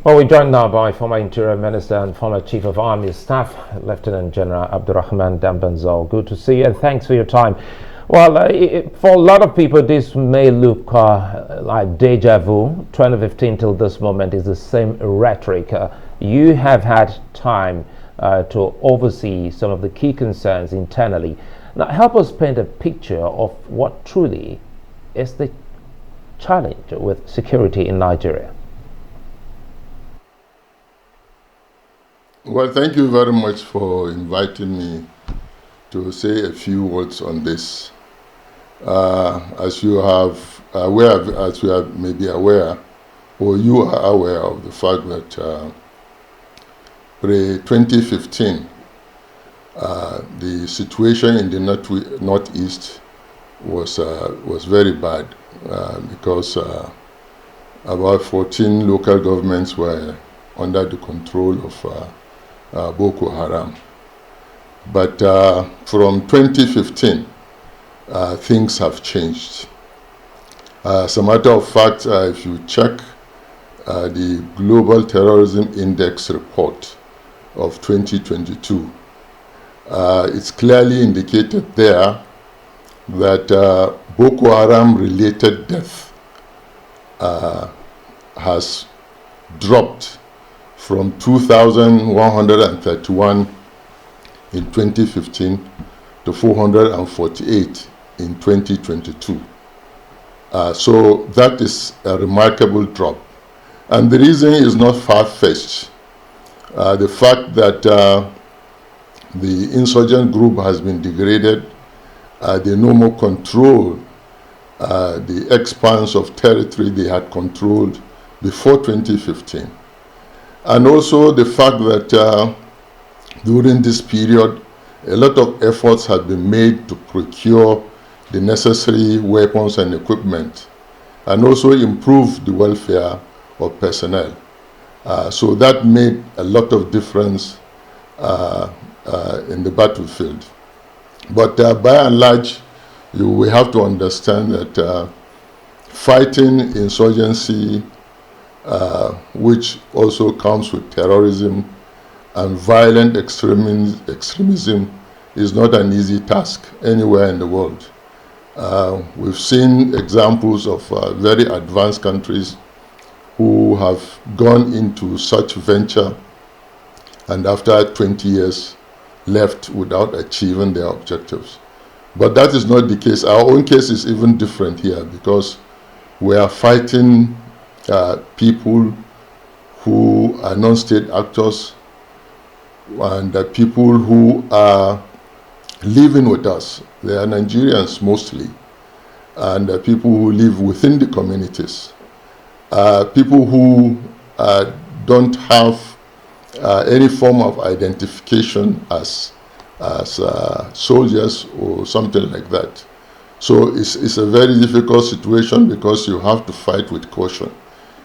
Well, we're joined now by former Interior Minister and former Chief of Army Staff, Lieutenant General Abdurrahman Dambazau. Good to see you and thanks for your time. Well, for a lot of people, this may look like deja vu. 2015 till this moment is the same rhetoric. You have had time to oversee some of the key concerns internally. Now, help us paint a picture of what truly is the challenge with security in Nigeria. Well, thank you very much for inviting me to say a few words on this. As you are maybe aware, or you are aware of the fact that pre-2015, the situation in the northeast was very bad because about 14 local governments were under the control of Boko Haram. But from 2015, things have changed. As a matter of fact, if you check the Global Terrorism Index report of 2022, it's clearly indicated there that Boko Haram related death has dropped from 2,131 in 2015 to 448 in 2022. So that is a remarkable drop. And the reason is not far-fetched. The fact that the insurgent group has been degraded, they no more control the expanse of territory they had controlled before 2015. And also the fact that during this period, a lot of efforts had been made to procure the necessary weapons and equipment, and also improve the welfare of personnel. So that made a lot of difference in the battlefield. But by and large, we have to understand that fighting insurgency, which also comes with terrorism and violent extremism, is not an easy task anywhere in the world. We've seen examples of very advanced countries who have gone into such venture and after 20 years left without achieving their objectives. But that is not the case. Our own case is even different here because we are fighting people who are non-state actors and people who are living with us. They are Nigerians mostly, and people who live within the communities. People who don't have any form of identification as soldiers or something like that. So it's a very difficult situation because you have to fight with caution.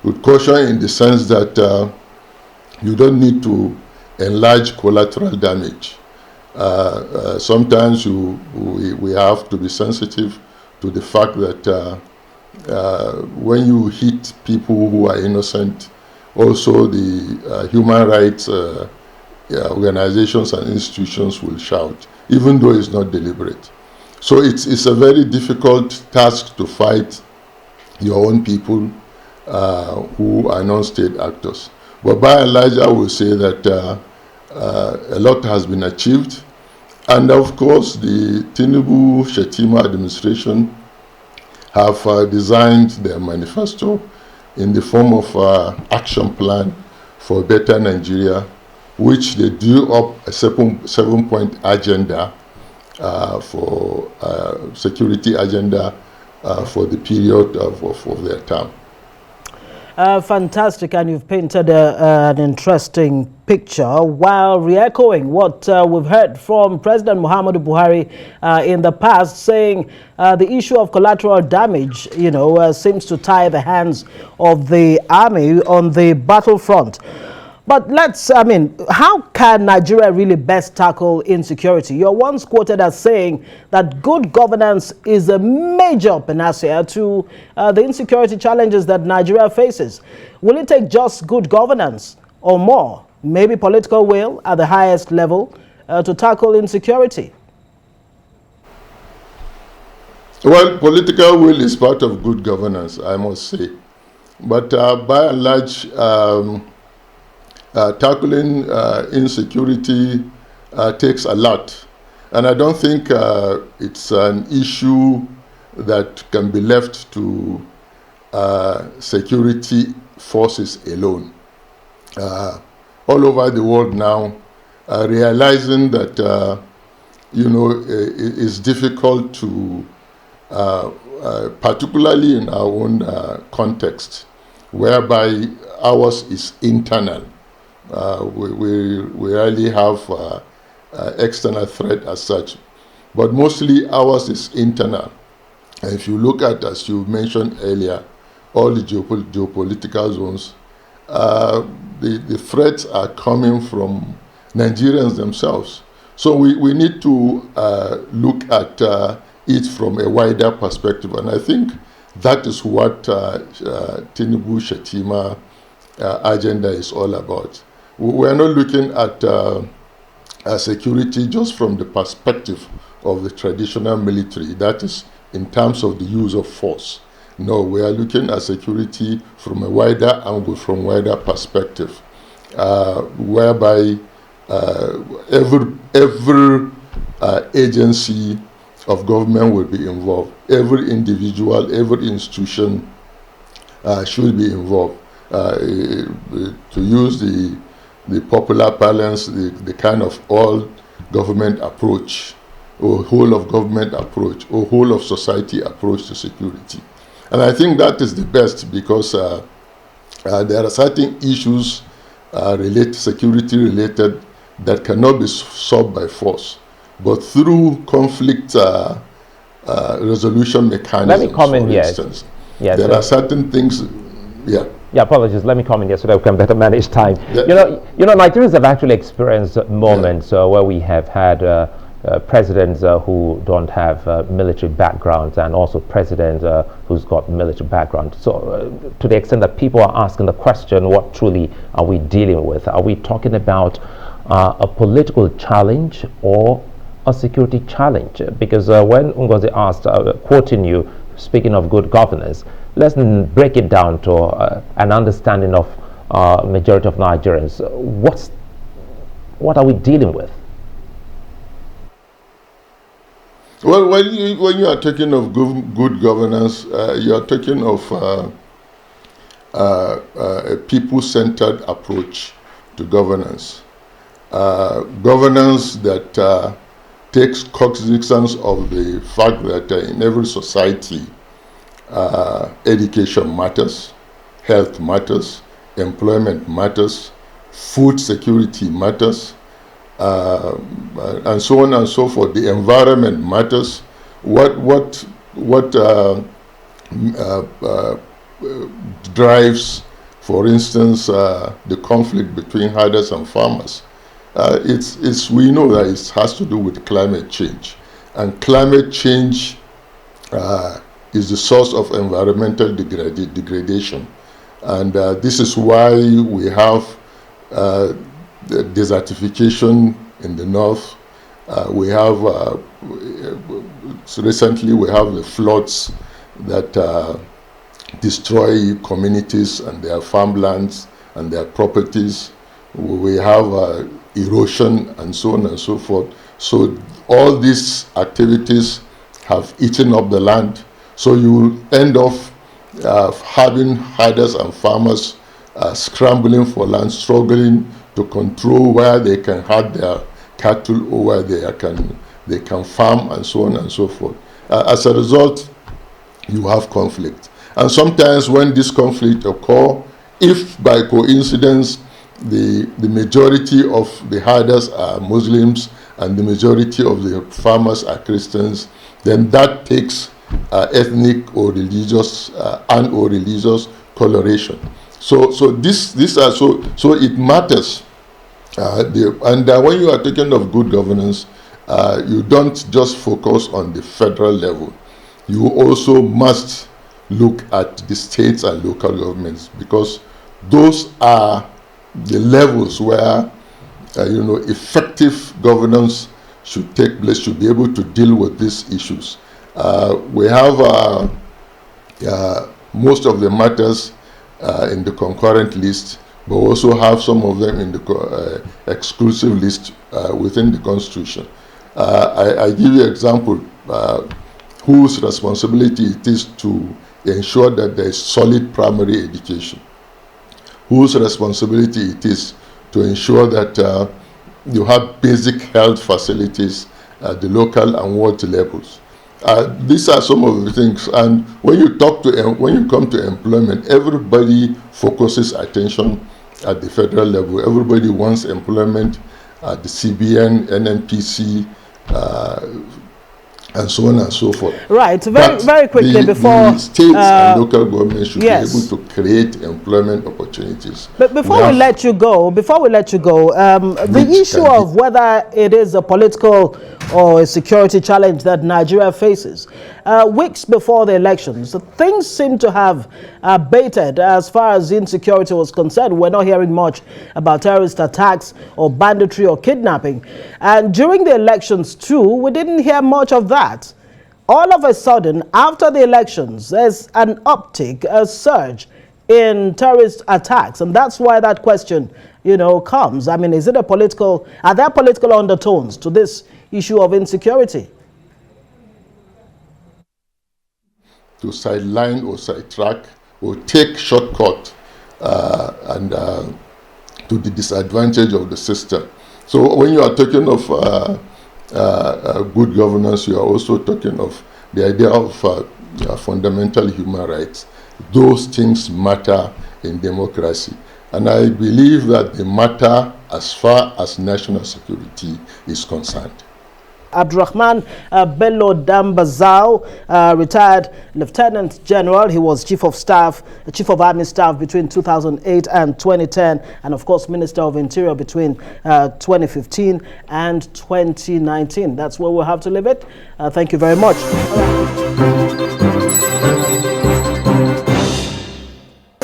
With caution in the sense that you don't need to enlarge collateral damage. Sometimes we have to be sensitive to the fact that when you hit people who are innocent, also the human rights organizations and institutions will shout, even though it's not deliberate. So it's a very difficult task to fight your own people who are non-state actors. But by and large, I will say that a lot has been achieved. And of course, the Tinubu-Shetima administration have designed their manifesto in the form of action plan for a better Nigeria, which they drew up a seven-point agenda for security agenda for the period of their term. Fantastic, and you've painted an interesting picture while re-echoing what we've heard from President Muhammadu Buhari in the past, saying the issue of collateral damage, seems to tie the hands of the army on the battlefront. But how can Nigeria really best tackle insecurity? You're once quoted as saying that good governance is a major panacea to the insecurity challenges that Nigeria faces. Will it take just good governance or more, maybe political will at the highest level, to tackle insecurity? Well, political will is part of good governance, I must say. But by and large, tackling insecurity takes a lot. And I don't think it's an issue that can be left to security forces alone. All over the world now, realizing that, it's difficult to, particularly in our own context, whereby ours is internal. We rarely have external threat as such, but mostly ours is internal. And if you look at, as you mentioned earlier, all the geopolitical zones, the threats are coming from Nigerians themselves. So we need to look at it from a wider perspective, and I think that is what Tinubu Shetima agenda is all about. We're not looking at security just from the perspective of the traditional military, that is in terms of the use of force. No, we are looking at security from a wider angle, from wider perspective, whereby every agency of government will be involved. Every individual, every institution should be involved. To use the popular parlance, the kind of all government approach, or whole of government approach, or whole of society approach to security. And I think that is the best, because there are certain issues security related, that cannot be solved by force, but through conflict resolution mechanisms. Let me comment for here. instance. Yes, there are certain things. Yeah, apologies. Let me comment here so that we can better manage time. Yeah. Nigerians have actually experienced moments where we have had presidents who don't have military backgrounds, and also presidents who's got military background. So to the extent that people are asking the question, what truly are we dealing with? Are we talking about a political challenge or a security challenge? Because when Ngozi asked, quoting you, speaking of good governance, let's break it down to an understanding of majority of Nigerians. What are we dealing with? Well, when you are talking of good governance, you are talking of a people-centered approach to governance. Governance that takes cognizance of the fact that in every society, education matters, health matters, employment matters, food security matters, and so on and so forth. The environment matters. What drives, for instance, the conflict between herders and farmers? We know that it has to do with climate change, and climate change is the source of environmental degradation, and this is why we have the desertification in the north. We have recently we have the floods that destroy communities and their farmlands and their properties. We have erosion and so on and so forth. So all these activities have eaten up the land. So you end up having herders and farmers scrambling for land, struggling to control where they can herd their cattle or where they can farm, and so on and so forth. As a result, you have conflict. And sometimes when this conflict occurs, if by coincidence the majority of the herders are Muslims and the majority of the farmers are Christians, then that takes ethnic or religious religious coloration. So these are so it matters. When you are talking of good governance, you don't just focus on the federal level. You also must look at the states and local governments, because those are the levels where effective governance should take place, should be able to deal with these issues. We have most of the matters in the concurrent list, but also have some of them in the exclusive list within the Constitution. I give you an example whose responsibility it is to ensure that there is solid primary education, whose responsibility it is to ensure that you have basic health facilities at the local and ward levels. These are some of the things. And when you come to employment, everybody focuses attention at the federal level. Everybody wants employment at the CBN, NNPC, and so on and so forth. Right. Very quickly before the states and local governments should yes. be able to create employment opportunities. But before we let you go, the issue of whether it is a political or a security challenge that Nigeria faces, weeks before the elections, things seem to have abated as far as insecurity was concerned. We're not hearing much about terrorist attacks or banditry or kidnapping. And during the elections too, we didn't hear much of that. All of a sudden, after the elections, there's an uptick, a surge in terrorist attacks. And that's why that question, comes. I mean, are there political undertones to this issue of insecurity? To sideline or sidetrack or take shortcut and to the disadvantage of the system. So when you are talking of good governance, you are also talking of the idea of fundamental human rights. Those things matter in democracy. And I believe that they matter as far as national security is concerned. Abdurrahman Bello Dambazau, retired Lieutenant General. He was Chief of Army Staff between 2008 and 2010, and of course Minister of Interior between 2015 and 2019. That's where we'll have to leave it. Thank you very much.